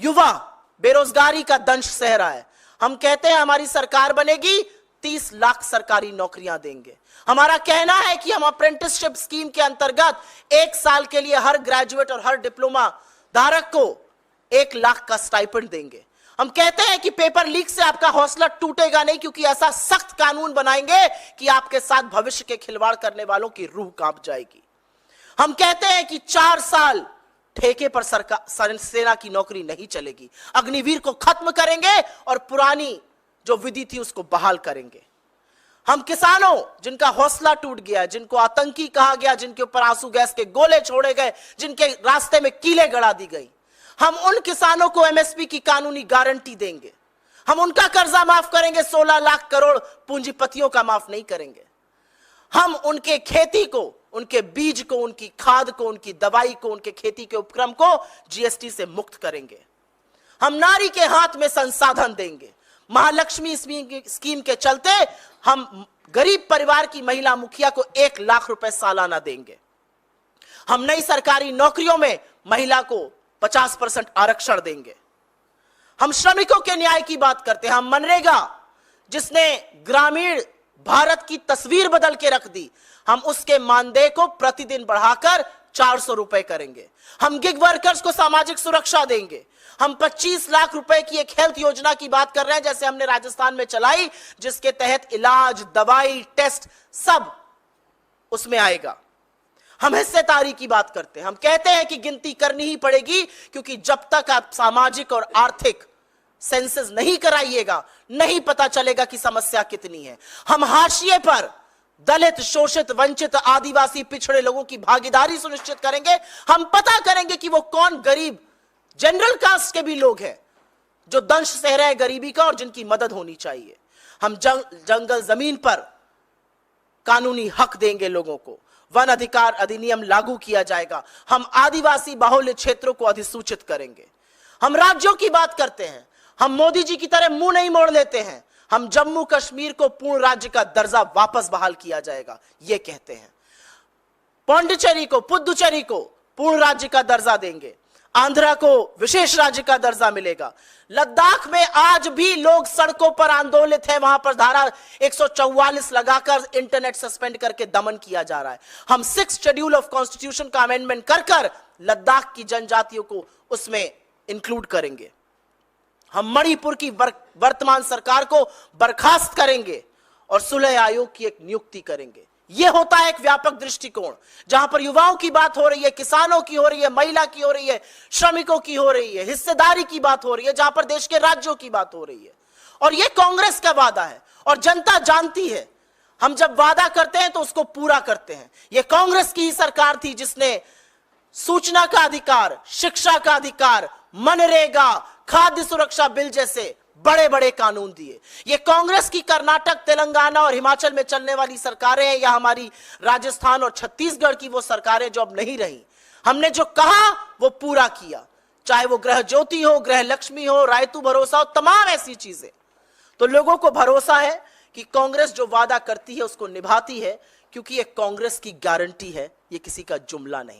युवा बेरोजगारी का दंश सह रहा है। हम कहते हैं हमारी सरकार बनेगी 30 लाख सरकारी नौकरियां देंगे। हमारा कहना है कि हम अप्रेंटिसशिप स्कीम के अंतर्गत 1 साल के लिए हर ग्रेजुएट और हर डिप्लोमा धारक को 1 लाख का स्टाइपेंड देंगे। हम कहते हैं कि पेपर लीक से आपका हौसला टूटेगा नहीं, क्योंकि ऐसा सख्त कानून बनाएंगे कि आपके साथ भविष्य के खिलवाड़ करने वालों की रूह कांप जाएगी। हम कहते हैं कि 4 साल ठेके पर सरकार सेना की नौकरी नहीं चलेगी। अग्निवीर को खत्म करेंगे और पुरानी जो विधि थी उसको बहाल करेंगे। हम किसानों जिनका हौसला टूट गया, जिनको आतंकी कहा गया, जिनके ऊपर आंसू गैस के गोले छोड़े गए, जिनके रास्ते में कीलें गड़ा दी गई, हम उन किसानों को एमएसपी की कानूनी गारंटी देंगे। हम उनका कर्जा माफ करेंगे, 16 लाख करोड़ पूंजीपतियों का माफ नहीं करेंगे। हम उनके खेती को, उनके बीज को, उनकी खाद को, उनकी दवाई को, उनके खेती के उपक्रम को जीएसटी से मुक्त करेंगे। हम नारी के हाथ में संसाधन देंगे। महालक्ष्मी स्कीम के चलते हम गरीब परिवार की महिला मुखिया को 1 लाख रुपए सालाना देंगे। हम नई सरकारी नौकरियों में महिला को 50% आरक्षण देंगे। हम श्रमिकों के न्याय की बात करते हैं। हम मनरेगा जिसने ग्रामीण भारत की तस्वीर बदल के रख दी, हम उसके मानदेय को प्रतिदिन बढ़ाकर 400 रुपए करेंगे। हम गिग वर्कर्स को सामाजिक सुरक्षा देंगे। हम 25 लाख रुपए की एक हेल्थ योजना की बात कर रहे हैं, जैसे हमने राजस्थान में चलाई, जिसके तहत इलाज, दवाई, टेस्ट सब उसमें आएगा। हम हिस्सेदारी की बात करते हैं। हम कहते हैं कि गिनती करनी ही पड़ेगी, क्योंकि जब तक आप सामाजिक और आर्थिक सेंसस नहीं कराइएगा, नहीं पता चलेगा कि समस्या कितनी है। हम हाशिए पर दलित, शोषित, वंचित, आदिवासी, पिछड़े लोगों की भागीदारी सुनिश्चित करेंगे। हम पता करेंगे कि वो कौन गरीब जनरल कास्ट के भी लोग हैं जो दंश सह रहे हैं गरीबी का और जिनकी मदद होनी चाहिए। हम जंगल जमीन पर कानूनी हक देंगे लोगों को। वन अधिकार अधिनियम लागू किया जाएगा। हम आदिवासी बाहुल्य क्षेत्रों को अधिसूचित करेंगे। हम राज्यों की बात करते हैं। हम मोदी जी की तरह मुंह नहीं मोड़ लेते हैं। हम जम्मू कश्मीर को पूर्ण राज्य का दर्जा वापस बहाल किया जाएगा, यह कहते हैं। पांडिचेरी को, पुदुचेरी को पूर्ण राज्य का दर्जा देंगे। आंध्रा को विशेष राज्य का दर्जा मिलेगा। लद्दाख में आज भी लोग सड़कों पर आंदोलित हैं, वहां पर धारा 144 लगाकर इंटरनेट सस्पेंड करके दमन किया जा रहा है। हम 6th शेड्यूल ऑफ कॉन्स्टिट्यूशन का अमेंडमेंट कर लद्दाख की जनजातियों को उसमें इंक्लूड करेंगे। हम मणिपुर की वर्तमान सरकार को बर्खास्त करेंगे और सुलह आयोग की एक नियुक्ति करेंगे। यह होता है एक व्यापक दृष्टिकोण, जहां पर युवाओं की बात हो रही है, किसानों की हो रही है, महिला की हो रही है, श्रमिकों की हो रही है, हिस्सेदारी की बात हो रही है, जहां पर देश के राज्यों की बात हो रही है। और यह कांग्रेस का वादा है और जनता जानती है। हम जब वादा करते हैं तो उसको पूरा करते हैं। यह कांग्रेस की ही सरकार थी जिसने सूचना का अधिकार, शिक्षा का अधिकार, मनरेगा, खाद्य सुरक्षा बिल जैसे बड़े बड़े कानून दिए। ये कांग्रेस की कर्नाटक, तेलंगाना और हिमाचल में चलने वाली सरकारें हैं, या हमारी राजस्थान और छत्तीसगढ़ की वो सरकारें जो अब नहीं रही। हमने जो कहा वो पूरा किया, चाहे वो गृह ज्योति हो, गृह लक्ष्मी हो, रायतू भरोसा हो, तमाम ऐसी चीजें। तो लोगों को भरोसा है कि कांग्रेस जो वादा करती है उसको निभाती है, क्योंकि ये कांग्रेस की गारंटी है, ये किसी का जुमला नहीं।